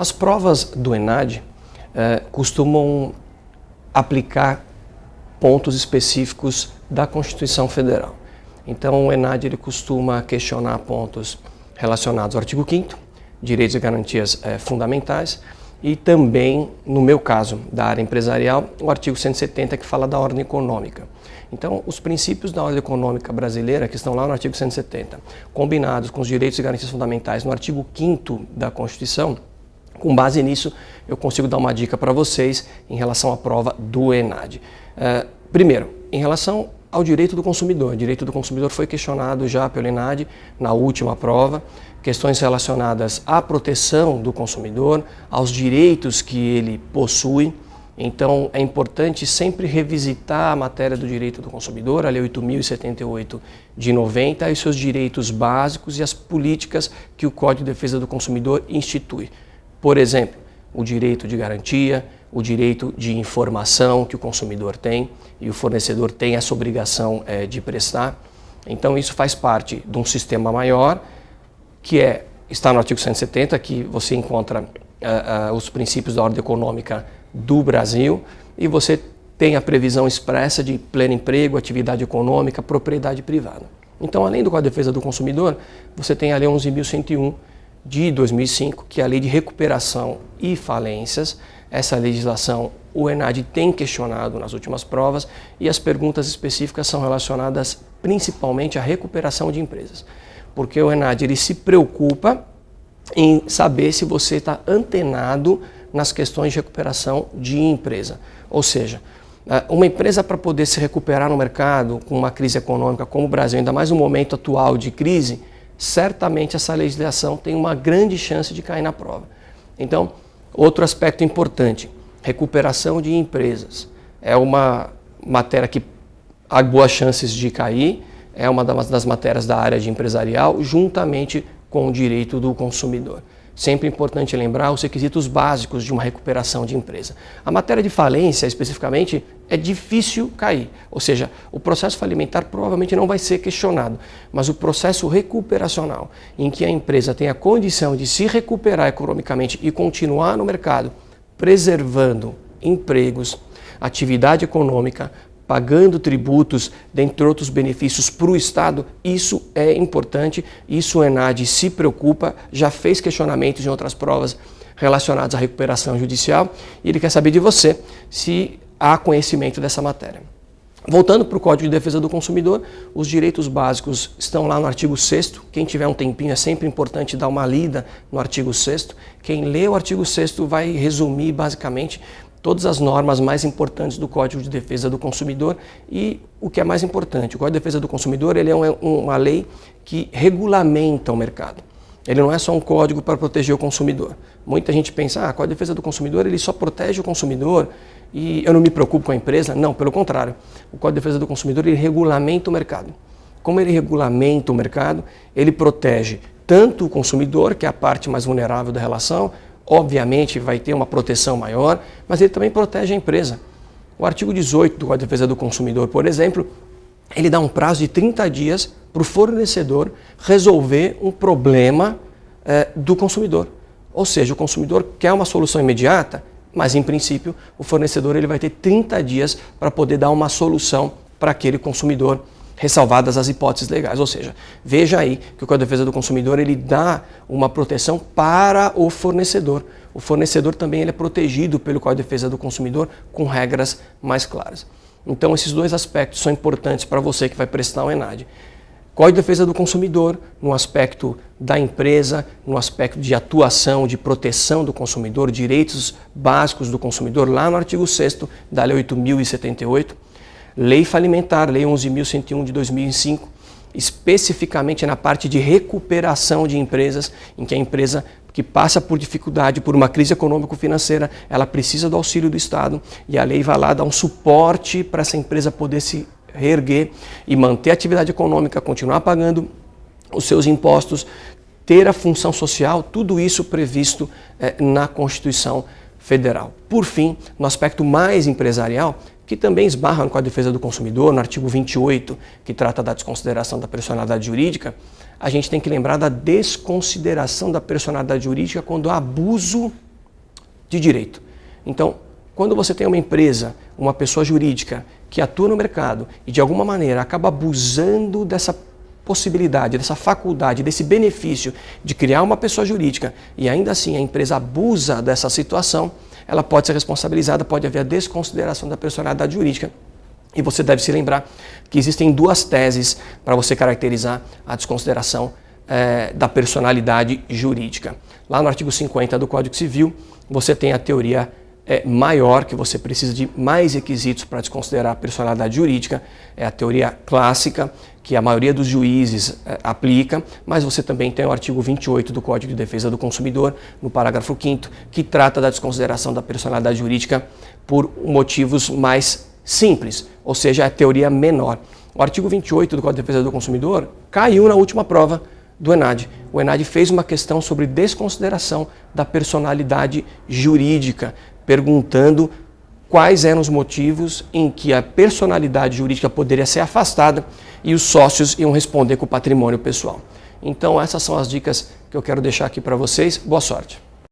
As provas do ENAD costumam aplicar pontos específicos da Constituição Federal. Então, o ENAD ele costuma questionar pontos relacionados ao artigo 5º, direitos e garantias fundamentais, e também, no meu caso, da área empresarial, o artigo 170, que fala da ordem econômica. Então, os princípios da ordem econômica brasileira, que estão lá no artigo 170, combinados com os direitos e garantias fundamentais no artigo 5º da Constituição, com base nisso, eu consigo dar uma dica para vocês em relação à prova do ENAD. Primeiro, em relação ao direito do consumidor. O direito do consumidor foi questionado já pelo ENAD na última prova, questões relacionadas à proteção do consumidor, aos direitos que ele possui. Então, é importante sempre revisitar a matéria do direito do consumidor, a Lei 8.078 de 90, e os seus direitos básicos e as políticas que o Código de Defesa do Consumidor institui. Por exemplo, o direito de garantia, o direito de informação que o consumidor tem e o fornecedor tem essa obrigação de prestar. Então, isso faz parte de um sistema maior, que está no artigo 170, que você encontra os princípios da ordem econômica do Brasil, e você tem a previsão expressa de pleno emprego, atividade econômica, propriedade privada. Então, além do Código de Defesa do Consumidor, você tem a Lei 11.101 de 2005, que é a Lei de Recuperação e Falências. Essa legislação o ENAD tem questionado nas últimas provas, e as perguntas específicas são relacionadas principalmente à recuperação de empresas. Porque o ENAD ele se preocupa em saber se você está antenado nas questões de recuperação de empresa. Ou seja, uma empresa, para poder se recuperar no mercado com uma crise econômica como o Brasil, ainda mais no momento atual de crise, certamente essa legislação tem uma grande chance de cair na prova. Então, outro aspecto importante, recuperação de empresas. É uma matéria que há boas chances de cair, é uma das matérias da área de empresarial, juntamente com o direito do consumidor. Sempre importante lembrar os requisitos básicos de uma recuperação de empresa. A matéria de falência, especificamente, é difícil cair. Ou seja, o processo falimentar provavelmente não vai ser questionado, mas o processo recuperacional, em que a empresa tem a condição de se recuperar economicamente e continuar no mercado, preservando empregos, atividade econômica, pagando tributos, dentre outros benefícios para o Estado, isso é importante, isso o ENAD se preocupa, já fez questionamentos em outras provas relacionadas à recuperação judicial, e ele quer saber de você se há conhecimento dessa matéria. Voltando para o Código de Defesa do Consumidor, os direitos básicos estão lá no artigo 6º, quem tiver um tempinho é sempre importante dar uma lida no artigo 6º, quem lê o artigo 6º vai resumir basicamente todas as normas mais importantes do Código de Defesa do Consumidor. E o que é mais importante, o Código de Defesa do Consumidor ele é uma lei que regulamenta o mercado. Ele não é só um código para proteger o consumidor. Muita gente pensa, o Código de Defesa do Consumidor ele só protege o consumidor e eu não me preocupo com a empresa. Não, pelo contrário. O Código de Defesa do Consumidor ele regulamenta o mercado. Como ele regulamenta o mercado, ele protege tanto o consumidor, que é a parte mais vulnerável da relação, obviamente vai ter uma proteção maior, mas ele também protege a empresa. O artigo 18 do Código de Defesa do Consumidor, por exemplo, ele dá um prazo de 30 dias para o fornecedor resolver um problema do consumidor. Ou seja, o consumidor quer uma solução imediata, mas em princípio o fornecedor ele vai ter 30 dias para poder dar uma solução para aquele consumidor, ressalvadas as hipóteses legais. Ou seja, veja aí que o Código de Defesa do Consumidor ele dá uma proteção para o fornecedor. O fornecedor também ele é protegido pelo Código de Defesa do Consumidor com regras mais claras. Então, esses dois aspectos são importantes para você que vai prestar o ENAD. Código de Defesa do Consumidor no aspecto da empresa, no aspecto de atuação, de proteção do consumidor, direitos básicos do consumidor, lá no artigo 6º da Lei 8.078, Lei Falimentar, Lei 11.101 de 2005, especificamente na parte de recuperação de empresas, em que a empresa que passa por dificuldade, por uma crise econômico-financeira, ela precisa do auxílio do Estado, e a lei vai lá dar um suporte para essa empresa poder se reerguer e manter a atividade econômica, continuar pagando os seus impostos, ter a função social, tudo isso previsto na Constituição Federal. Por fim, no aspecto mais empresarial, que também esbarra no Código de Defesa do Consumidor, no artigo 28, que trata da desconsideração da personalidade jurídica, a gente tem que lembrar da desconsideração da personalidade jurídica quando há abuso de direito. Então, quando você tem uma empresa, uma pessoa jurídica que atua no mercado e de alguma maneira acaba abusando dessa possibilidade, dessa faculdade, desse benefício de criar uma pessoa jurídica e ainda assim a empresa abusa dessa situação, ela pode ser responsabilizada, pode haver a desconsideração da personalidade jurídica. E você deve se lembrar que existem duas teses para você caracterizar a desconsideração da personalidade jurídica. Lá no artigo 50 do Código Civil, você tem a teoria maior, que você precisa de mais requisitos para desconsiderar a personalidade jurídica, é a teoria clássica, que a maioria dos juízes aplica, mas você também tem o artigo 28 do Código de Defesa do Consumidor, no parágrafo 5º, que trata da desconsideração da personalidade jurídica por motivos mais simples, ou seja, a teoria menor. O artigo 28 do Código de Defesa do Consumidor caiu na última prova do ENAD. O ENAD fez uma questão sobre desconsideração da personalidade jurídica, perguntando quais eram os motivos em que a personalidade jurídica poderia ser afastada e os sócios iam responder com o patrimônio pessoal. Então essas são as dicas que eu quero deixar aqui para vocês. Boa sorte!